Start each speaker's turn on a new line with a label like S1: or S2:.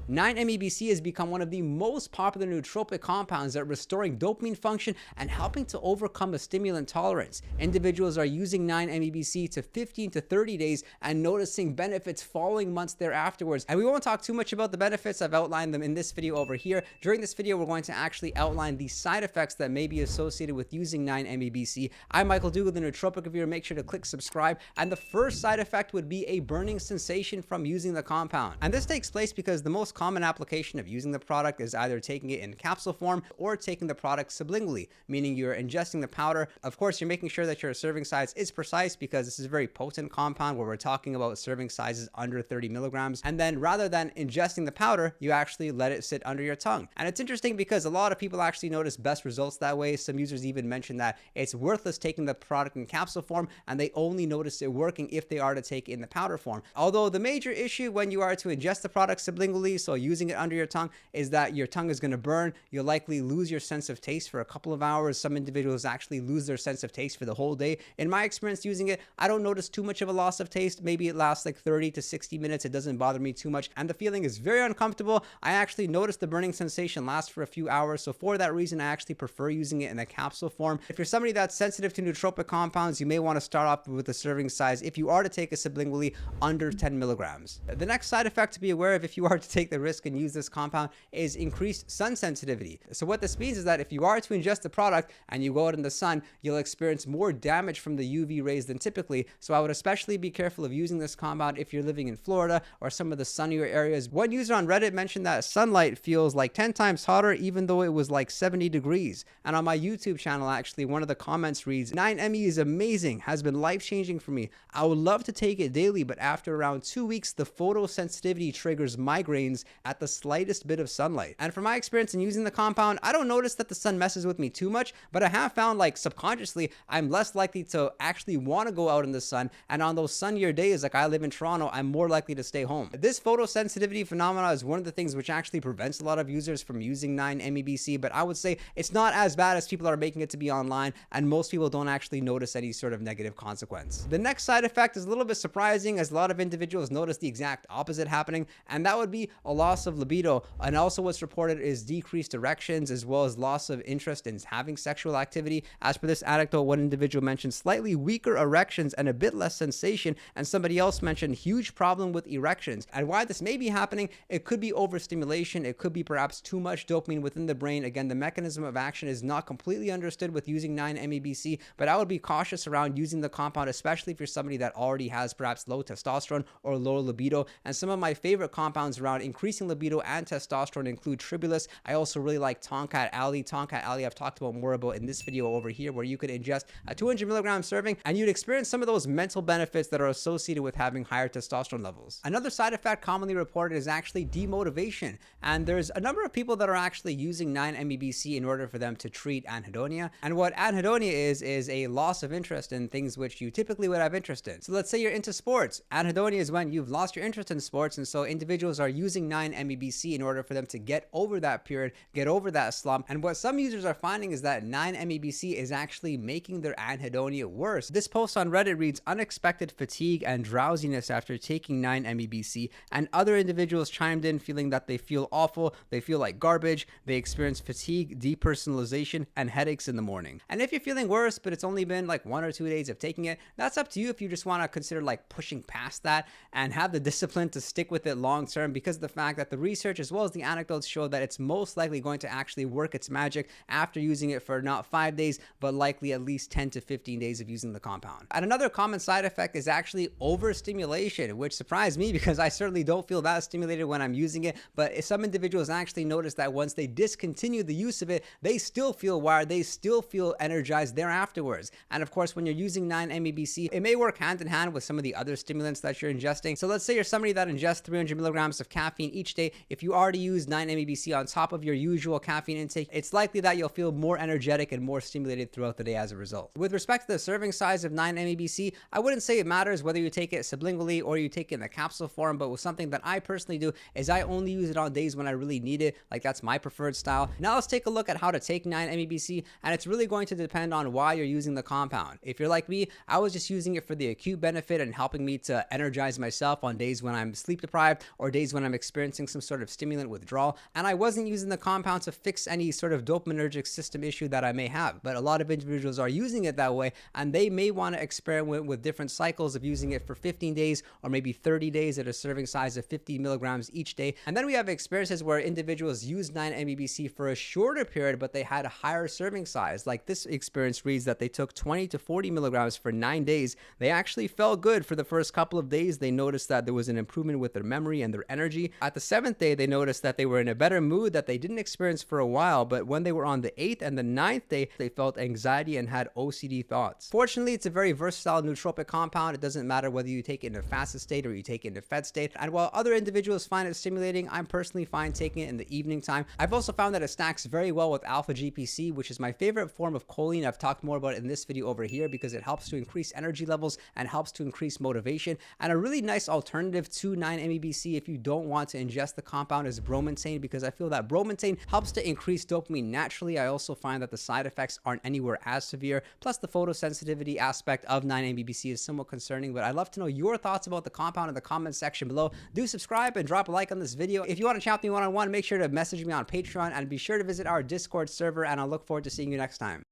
S1: 9-MeBC has become one of the most popular nootropic compounds at restoring dopamine function and helping to overcome a stimulant tolerance. Individuals are using 9-MeBC to 15 to 30 days and noticing benefits following months thereafterwards. And we won't talk too much about the benefits. I've outlined them in this video over here. During this video, we're going to actually outline the side effects that may be associated with using 9-MeBC. I'm Michael Dougal, the Nootropic reviewer. Make sure to click subscribe. And the first side effect would be a burning sensation from using the compound. And this takes place because the most common application of using the product is either taking it in capsule form or taking the product sublingually, meaning you're ingesting the powder. Of course, you're making sure that your serving size is precise because this is a very potent compound where we're talking about serving sizes under 30 milligrams. And then rather than ingesting the powder, you actually let it sit under your tongue. And it's interesting because a lot of people actually notice best results that way. Some users even mention that it's worthless taking the product in capsule form and they only notice it working if they are to take it in the powder form. Although the major issue when you are to ingest the product sublingually, so using it under your tongue, is that your tongue is going to burn. You'll likely lose your sense of taste for a couple of hours. Some individuals actually lose their sense of taste for the whole day. In my experience using it, I don't notice too much of a loss of taste. Maybe it lasts like 30 to 60 minutes. It doesn't bother me too much. And the feeling is very uncomfortable. I actually notice the burning sensation lasts for a few hours. So for that reason, I actually prefer using it in a capsule form. If you're somebody that's sensitive to nootropic compounds, you may want to start off with a serving size if you are to take it sublingually under 10 milligrams. The next side effect to be aware of if you are to take the risk and use this compound is increased sun sensitivity. So what this means is that if you are to ingest the product and you go out in the sun, you'll experience more damage from the UV rays than typically. So I would especially be careful of using this compound if you're living in Florida or some of the sunnier areas. One user on Reddit mentioned that sunlight feels like 10 times hotter even though it was like 70 degrees. And on my YouTube channel, actually, one of the comments reads, 9-ME is amazing, has been life-changing for me. I would love to take it daily, but after around 2 weeks, the photosensitivity triggers migraines at the slightest bit of sunlight. And from my experience in using the compound, I don't notice that the sun messes with me too much, but I have found like subconsciously, I'm less likely to actually want to go out in the sun. And on those sunnier days, like I live in Toronto, I'm more likely to stay home. This photosensitivity phenomena is one of the things which actually prevents a lot of users from using 9-MeBC, but I would say it's not as bad as people are making it to be online, and most people don't actually notice any sort of negative consequence. The next side effect is a little bit surprising, as a lot of individuals notice the exact opposite happening, and that would be a loss of libido. And also what's reported is decreased erections as well as loss of interest in having sexual activity. As per this anecdote, one individual mentioned slightly weaker erections and a bit less sensation, and somebody else mentioned huge problem with erections. And why this may be happening, it could be overstimulation, it could be perhaps too much dopamine within the brain. Again, the mechanism of action is not completely understood with using 9-MeBC, but I would be cautious around using the compound, especially if you're somebody that already has perhaps low testosterone or low libido. And some of my favorite compounds around increasing libido and testosterone include Tribulus. I also really like Tonkat Ali. Tonkat Ali I've talked about more about in this video over here, where you could ingest a 200 milligram serving and you'd experience some of those mental benefits that are associated with having higher testosterone levels. Another side effect commonly reported is actually demotivation. And there's a number of people that are actually using 9-MeBC in order for them to treat anhedonia. And what anhedonia is a loss of interest in things which you typically would have interest in. So let's say you're into sports. Anhedonia is when you've lost your interest in sports, and so individuals are using 9-MeBC in order for them to get over that period, get over that slump. And what some users are finding is that 9-MeBC is actually making their anhedonia worse. This post on Reddit reads, unexpected fatigue and drowsiness after taking 9-MeBC, and other individuals chimed in feeling that they feel awful, they feel like garbage, they experience fatigue, depersonalization, and headaches in the morning. And if you're feeling worse, but it's only been like 1 or 2 days of taking it, that's up to you if you just want to consider like pushing past that and have the discipline to stick with it long term, because of the fact that the research as well as the anecdotes show that it's most likely going to actually work its magic after using it for not 5 days, but likely at least 10 to 15 days of using the compound. And another common side effect is actually overstimulation, which surprised me because I certainly don't feel that stimulated when I'm using it. But some individuals actually notice that once they discontinue the use of it, they still feel wired, they still feel energized there afterwards. And of course, when you're using 9-MeBC, it may work hand in hand with some of the other stimulants that you're ingesting. So let's say you're somebody that ingests 300 milligrams of caffeine each day. If you already use 9-MeBC on top of your usual caffeine intake, it's likely that you'll feel more energetic and more stimulated throughout the day as a result. With respect to the serving size of 9-MeBC, I wouldn't say it matters whether you take it sublingually or you take it in the capsule form, but with something that I personally do is I only use it on days when I really need it. Like that's my preferred style. Now let's take a look at how to take 9-MeBC, and it's really going to depend on why you're using the compound. If you're like me, I was just using it for the acute benefit and helping me to energize myself on days when I'm sleep deprived or days when I'm experiencing experiencing some sort of stimulant withdrawal, and I wasn't using the compound to fix any sort of dopaminergic system issue that I may have. But a lot of individuals are using it that way, and they may want to experiment with different cycles of using it for 15 days or maybe 30 days at a serving size of 50 milligrams each day. And then we have experiences where individuals use 9-MeBC for a shorter period, but they had a higher serving size. Like this experience reads that they took 20 to 40 milligrams for 9 days. They actually felt good for the first couple of days. They noticed that there was an improvement with their memory and their energy. At the 7th day, they noticed that they were in a better mood that they didn't experience for a while, but when they were on the 8th and the 9th day, they felt anxiety and had OCD thoughts. Fortunately, it's a very versatile nootropic compound. It doesn't matter whether you take it in a fasted state or you take it in a fed state. And while other individuals find it stimulating, I'm personally fine taking it in the evening time. I've also found that it stacks very well with alpha GPC, which is my favorite form of choline. I've talked more about it in this video over here because it helps to increase energy levels and helps to increase motivation. And a really nice alternative to 9-MeBC if you don't want to ingest the compound is bromontane, because I feel that bromontane helps to increase dopamine naturally. I also find that the side effects aren't anywhere as severe. Plus the photosensitivity aspect of 9-MeBC is somewhat concerning, but I'd love to know your thoughts about the compound in the comments section below. Do subscribe and drop a like on this video. If you want to chat with me one-on-one, make sure to message me on Patreon and be sure to visit our Discord server, and I'll look forward to seeing you next time.